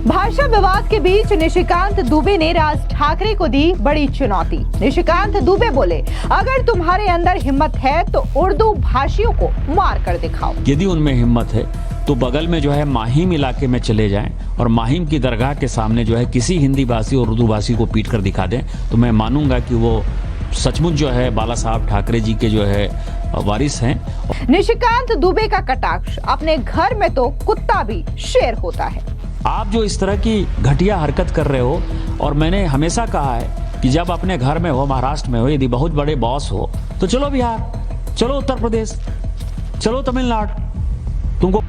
भाषा विवाद के बीच निशिकांत दुबे ने राज ठाकरे को दी बड़ी चुनौती। निशिकांत दुबे बोले, अगर तुम्हारे अंदर हिम्मत है तो उर्दू भाषियों को मार कर दिखाओ। यदि उनमें हिम्मत है तो बगल में जो है माहिम इलाके में चले जाएं और माहिम की दरगाह के सामने जो है किसी हिंदी भाषी और उर्दू भाषी को पीट कर दिखा दें तो मैं मानूंगा कि वो सचमुच जो है बाला साहब ठाकरे जी के जो है वारिस हैं। निशिकांत दुबे का कटाक्ष, अपने घर में तो कुत्ता भी शेर होता है। आप जो इस तरह की घटिया हरकत कर रहे हो, और मैंने हमेशा कहा है कि जब अपने घर में हो, महाराष्ट्र में हो, यदि बहुत बड़े बॉस हो तो चलो बिहार, चलो उत्तर प्रदेश, चलो तमिलनाडु, तुमको।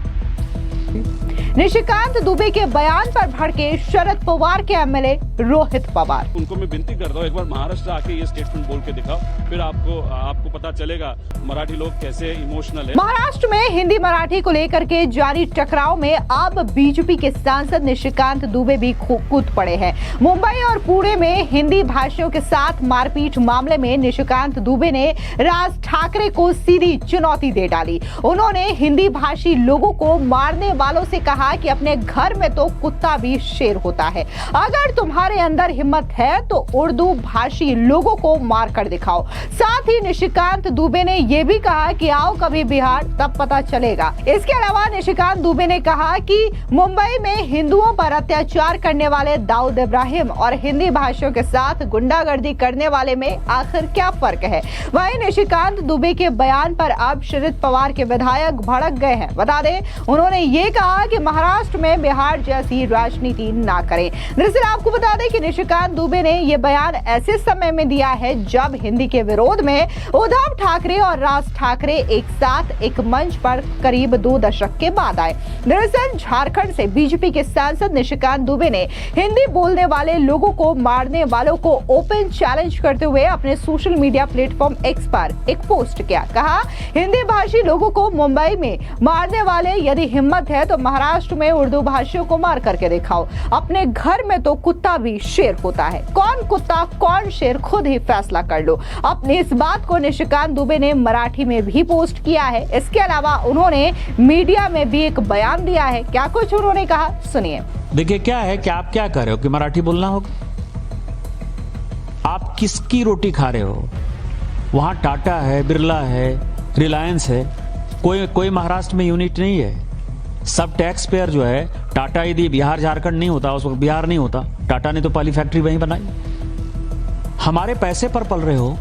निशिकांत दुबे के बयान पर भड़के शरद पवार के एमएलए रोहित पवार। उनको मैं विनती करता हूँ, एक बार महाराष्ट्र आके ये स्टेटमेंट बोल के दिखाओ, फिर आपको पता चलेगा मराठी लोग कैसे इमोशनल है। महाराष्ट्र में हिंदी मराठी को लेकर के जारी टकराव में अब बीजेपी के सांसद निशिकांत दुबे भी कूद पड़े हैं। मुंबई और पुणे में हिंदी भाषियों के साथ मारपीट मामले में निशिकांत दुबे ने राज ठाकरे को सीधी चुनौती दे डाली। उन्होंने हिंदी भाषी लोगों को मारने वालों से कहा कि अपने घर में तो कुत्ता भी शेर होता है। अगर तुम्हारे अंदर हिम्मत है तो उर्दू भाषी लोगों को मार कर दिखाओ। साथ ही निशिकांत दुबे ने यह भी कहा कि आओ कभी बिहार, तब पता चलेगा। इसके अलावा निशिकांत दुबे ने कहा कि मुंबई में हिंदुओं पर अत्याचार करने वाले दाऊद इब्राहिम और हिंदी भाषियों के साथ गुंडागर्दी करने वाले में आखिर क्या फर्क है। वहीं निशिकांत दुबे के बयान पर अब शरद पवार के विधायक भड़क गए हैं। बता दें, उन्होंने ये कहा कि महाराष्ट्र में बिहार जैसी राजनीति ना करें। दरअसल आपको बता दें कि निशिकांत दुबे ने यह बयान ऐसे समय में दिया है जब हिंदी के विरोध में उद्धव ठाकरे और राज ठाकरे एक साथ एक मंच पर करीब 2 दशक के बाद आए। दरअसल झारखंड से बीजेपी के सांसद निशिकांत दुबे ने हिंदी बोलने वाले लोगों को मारने वालों को ओपन चैलेंज करते हुए अपने सोशल मीडिया प्लेटफॉर्म एक्स पर एक पोस्ट किया। कहा, हिंदी भाषी लोगों को मुंबई में मारने वाले यदि हिम्मत है तो महाराष्ट्र में उर्दू भाषियों को मार करके दिखाओ। अपने घर में तो कुत्ता भी शेर होता है। कौन कुत्ता कौन शेर खुद ही फैसला कर लो। अपनी इस बात को निशिकांत दुबे ने मराठी में भी पोस्ट किया है। इसके अलावा उन्होंने मीडिया में भी एक बयान दिया है। क्या कुछ उन्होंने कहा, सुनिए। देखिए क्या है कि आप क्या कर रहे हो कि मराठी बोलना होगा। आप किसकी रोटी खा रहे हो? वहां टाटा है, बिरला है, रिलायंस है, कोई महाराष्ट्र में यूनिट नहीं है। सब टैक्स पेयर जो है, टाटा यदि बिहार झारखंड नहीं होता, उस वक्त बिहार नहीं होता। टाटा ने तो पहली फैक्ट्री वहीं बनाई। हमारे पैसे पर पल रहे हो।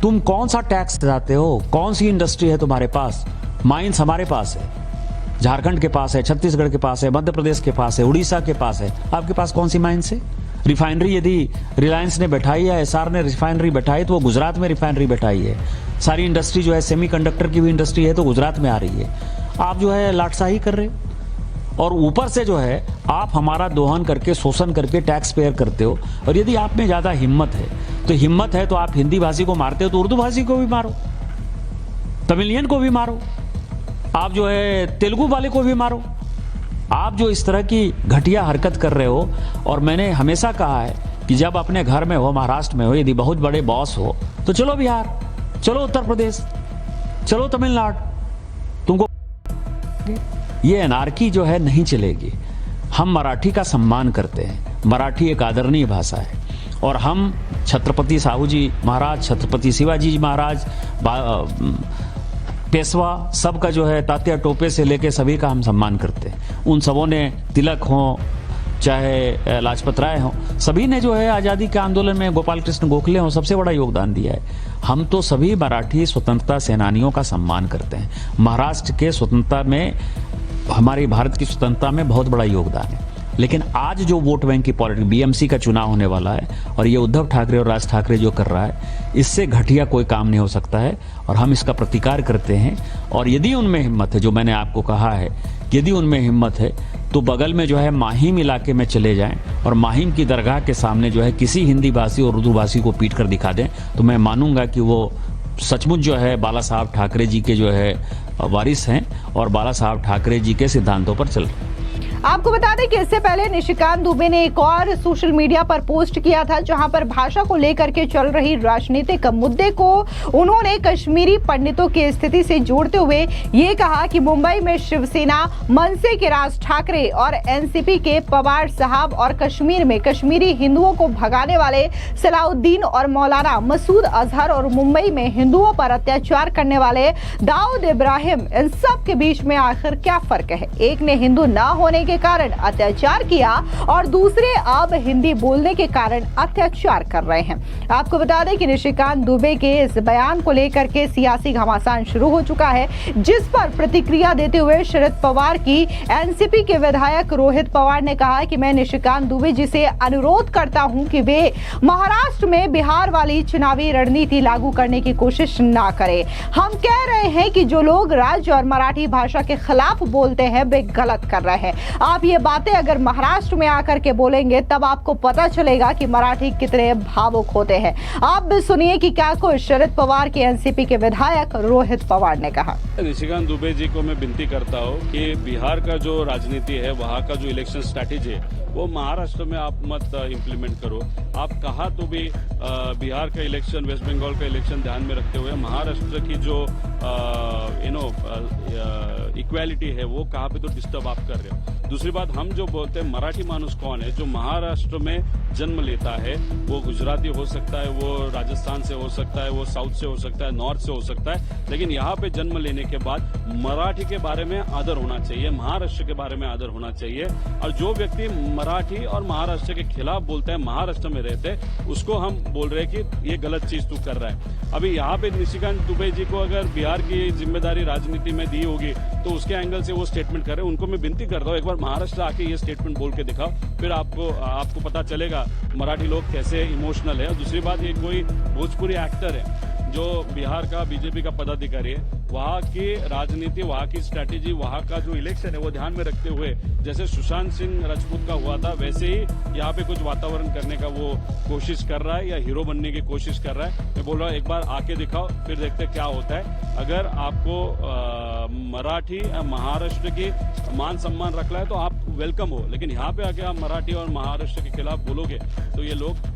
तुम कौन सा टैक्स देते हो? कौन सी इंडस्ट्री है तुम्हारे पास? माइंस हमारे पास है, झारखंड के पास है, छत्तीसगढ़ के पास है, मध्य प्रदेश के पास है, उड़ीसा के पास है। आपके पास कौन सी माइंस है? रिफाइनरी यदि रिलायंस ने बैठाई है, एसआर ने रिफाइनरी बैठाई तो वो गुजरात में रिफाइनरी बैठाई है। सारी इंडस्ट्री जो है, सेमीकंडक्टर की भी इंडस्ट्री है तो गुजरात में आ रही है। आप जो है लाटसाही कर रहे हो और ऊपर से जो है आप हमारा दोहन करके, शोषण करके टैक्स पेयर करते हो। और यदि आप में ज्यादा हिम्मत है तो आप हिंदी भाषी को मारते हो तो उर्दू भाषी को भी मारो, तमिलियन को भी मारो, आप जो है तेलुगु वाले को भी मारो। आप जो इस तरह की घटिया हरकत कर रहे हो, और मैंने हमेशा कहा है कि जब अपने घर में हो, महाराष्ट्र में हो, यदि बहुत बड़े बॉस हो तो चलो बिहार, चलो उत्तर प्रदेश, चलो तमिलनाडु, तुमको ये एनार्की जो है नहीं चलेगी। हम मराठी का सम्मान करते हैं। मराठी एक आदरणीय भाषा है और हम छत्रपति साहू जी महाराज, छत्रपति शिवाजी महाराज, पेशवा, सबका जो है तात्या टोपे से लेके सभी का हम सम्मान करते हैं। उन सबों ने, तिलक हो चाहे लाजपत राय हो, सभी ने जो है आज़ादी के आंदोलन में, गोपाल कृष्ण गोखले हो, सबसे बड़ा योगदान दिया है। हम तो सभी मराठी स्वतंत्रता सेनानियों का सम्मान करते हैं। महाराष्ट्र के स्वतंत्रता में, हमारी भारत की स्वतंत्रता में बहुत बड़ा योगदान है। लेकिन आज जो वोट बैंक की पॉलिटिक्स, बीएमसी का चुनाव होने वाला है और ये उद्धव ठाकरे और राज ठाकरे जो कर रहा है, इससे घटिया कोई काम नहीं हो सकता है और हम इसका प्रतिकार करते हैं। और यदि उनमें हिम्मत है, जो मैंने आपको कहा है, यदि उनमें हिम्मत है तो बगल में जो है माहिम इलाके में चले जाएं और माहिम की दरगाह के सामने जो है किसी हिंदी भाषी और उर्दू भाषी को पीट कर दिखा दें तो मैं मानूंगा कि वो सचमुच जो है बाला साहब ठाकरे जी के जो है वारिस हैं और बाला साहब ठाकरे जी के सिद्धांतों पर चल रहे हैं। आपको बता दें कि इससे पहले निशिकांत दुबे ने एक और सोशल मीडिया पर पोस्ट किया था, जहां पर भाषा को लेकर के चल रही राजनीतिक मुद्दे को उन्होंने कश्मीरी पंडितों की स्थिति से जोड़ते हुए ये कहा कि मुंबई में शिवसेना, मनसे के राज ठाकरे और एनसीपी के पवार साहब और कश्मीर में कश्मीरी हिंदुओं को भगाने वाले सलाउद्दीन और मौलाना मसूद अजहर और मुंबई में हिंदुओं पर अत्याचार करने वाले दाऊद इब्राहिम, इन सब के बीच में आखिर क्या फर्क है? एक ने हिंदू न होने के कारण अत्याचार किया और दूसरे अब हिंदी बोलने के कारण अत्याचार कर रहे हैं। आपको बता दें कि निशिकांत दुबे के इस बयान को लेकर के सियासी घमासान शुरू हो चुका है, जिस पर प्रतिक्रिया देते हुए शरद पवार की एनसीपी के विधायक रोहित पवार ने कहा कि मैं निशिकांत दुबे जी से अनुरोध करता हूं कि वे महाराष्ट्र में बिहार वाली चुनावी रणनीति लागू करने की कोशिश ना करें। हम कह रहे हैं कि जो लोग राज्य और मराठी भाषा के खिलाफ बोलते हैं वे गलत कर रहे हैं। आप ये बातें अगर महाराष्ट्र में आकर के बोलेंगे तब आपको पता चलेगा कि मराठी कितने भावुक होते हैं। आप भी सुनिए कि क्या कुछ शरद पवार के एनसीपी के विधायक रोहित पवार ने कहा। निशिकांत दुबे जी को मैं विनती करता हूँ कि बिहार का जो राजनीति है, वहाँ का जो इलेक्शन स्ट्रैटेजी है, वो महाराष्ट्र में आप मत इम्प्लीमेंट करो। आप कहा तो भी बिहार का इलेक्शन, वेस्ट बंगाल का इलेक्शन ध्यान में रखते हुए महाराष्ट्र की जो इक्वालिटी है वो कहाँ पे तो डिस्टर्ब आप कर रहे हो। दूसरी बात, हम जो बोलते हैं मराठी मानुस कौन है? जो महाराष्ट्र में जन्म लेता है, वो गुजराती हो सकता है, वो राजस्थान से हो सकता है, वो साउथ से हो सकता है, नॉर्थ से हो सकता है, लेकिन यहाँ पे जन्म लेने के बाद मराठी के बारे में आदर होना चाहिए, महाराष्ट्र के बारे में आदर होना चाहिए। और जो व्यक्ति मराठी और महाराष्ट्र के खिलाफ बोलते हैं, महाराष्ट्र में रहते, उसको हम बोल रहे हैं कि ये गलत चीज तू कर रहा है। अभी यहाँ पे निशिकांत दुबे जी को अगर बिहार की जिम्मेदारी राजनीति में दी होगी तो उसके एंगल से वो स्टेटमेंट कर रहे हैं। उनको मैं विनती करता हूँ, एक बार महाराष्ट्र आके ये स्टेटमेंट बोल के दिखाओ, फिर आपको पता चलेगा मराठी लोग कैसे इमोशनल है। और दूसरी बात, ये कोई भोजपुरी एक्टर है जो बिहार का बीजेपी का पदाधिकारी है, वहाँ की राजनीति, वहाँ की स्ट्रैटेजी, वहाँ का जो इलेक्शन है वो ध्यान में रखते हुए जैसे सुशांत सिंह राजपूत का हुआ था, वैसे ही यहाँ पे कुछ वातावरण करने का वो कोशिश कर रहा है या हीरो बनने की कोशिश कर रहा है। मैं बोल रहा हूँ एक बार आके दिखाओ, फिर देखते क्या होता है। अगर आपको मराठी महाराष्ट्र की मान सम्मान रखना है तो आप वेलकम हो, लेकिन यहाँ पे आके आप मराठी और महाराष्ट्र के खिलाफ बोलोगे तो ये लोग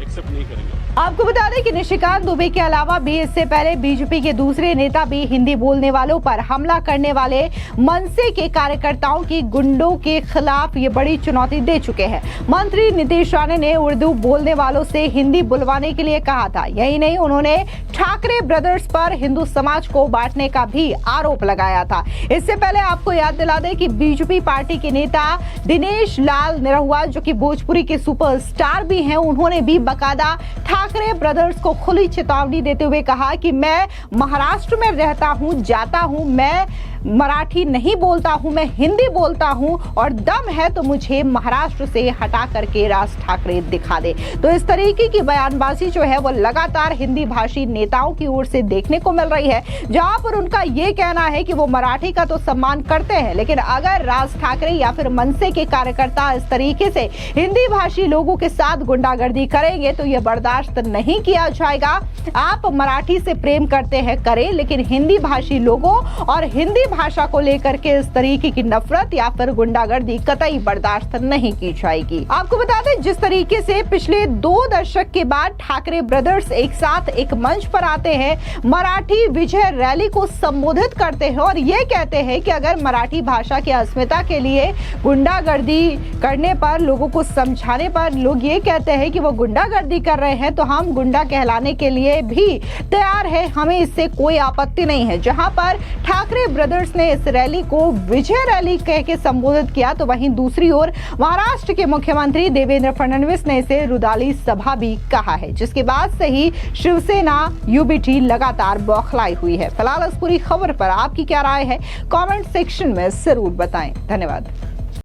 एक्सेप्ट नहीं करेंगे। आपको बता दें कि निशिकांत दुबे के अलावा भी इससे पहले बीजेपी के दूसरे नेता भी हिंदी बोलने वालों पर हमला करने वाले मनसे के कार्यकर्ताओं की गुंडों के खिलाफ ये बड़ी चुनौती दे चुके हैं। मंत्री नीतीश राणे ने उर्दू बोलने वालों से हिंदी बुलवाने के लिए कहा था। यही नहीं, उन्होंने ठाकरे ब्रदर्स पर हिंदू समाज को बांटने का भी आरोप लगाया था। इससे पहले आपको याद दिला दें कि बीजेपी पार्टी के नेता दिनेश लाल निरहुआ, जो कि भोजपुरी के सुपरस्टार भी हैं, उन्होंने भी बकायदा ठाकरे ब्रदर्स को खुली चेतावनी देते हुए कहा कि मैं महाराष्ट्र में रहता हूं, जाता हूं, मैं मराठी नहीं बोलता हूं, मैं हिंदी बोलता हूं और दम है तो मुझे महाराष्ट्र से हटा करके राज ठाकरे दिखा दे। तो इस तरीके की बयानबाजी जो है वो लगातार हिंदी भाषी नेताओं की ओर से देखने को मिल रही है, जहां पर उनका ये कहना है कि वो मराठी का तो सम्मान करते हैं, लेकिन अगर राज ठाकरे या फिर मनसे के कार्यकर्ता इस तरीके से हिंदी भाषी लोगों के साथ गुंडागर्दी करेंगे तो ये बर्दाश्त नहीं किया जाएगा। आप मराठी से प्रेम करते हैं करें, लेकिन हिंदी भाषी लोगों और हिंदी भाषा को लेकर के इस तरीके की नफरत या फिर गुंडागर्दी कतई बर्दाश्त नहीं की जाएगी। आपको बता दें, जिस तरीके से पिछले 2 दशक के बाद ठाकरे ब्रदर्स एक साथ एक मंच पर आते हैं, मराठी विजय रैली को संबोधित करते हैं और ये कहते हैं कि अगर मराठी भाषा की अस्मिता के लिए गुंडागर्दी करने पर, लोगों को समझाने पर लोग ये कहते हैं कि वो गुंडागर्दी कर रहे हैं, तो हम गुंडा कहलाने के लिए भी तैयार है, हमें इससे कोई आपत्ति नहीं है। जहां पर ठाकरे ब्रदर्स ने इस रैली को विजय रैली कह के संबोधित किया, तो वहीं दूसरी ओर महाराष्ट्र के मुख्यमंत्री देवेंद्र फडणवीस ने इसे रुदाली सभा भी कहा है, जिसके बाद से ही शिवसेना यूबीटी लगातार बौखलाई हुई है। फिलहाल इस पूरी खबर पर आपकी क्या राय है, कमेंट सेक्शन में जरूर बताएं। धन्यवाद।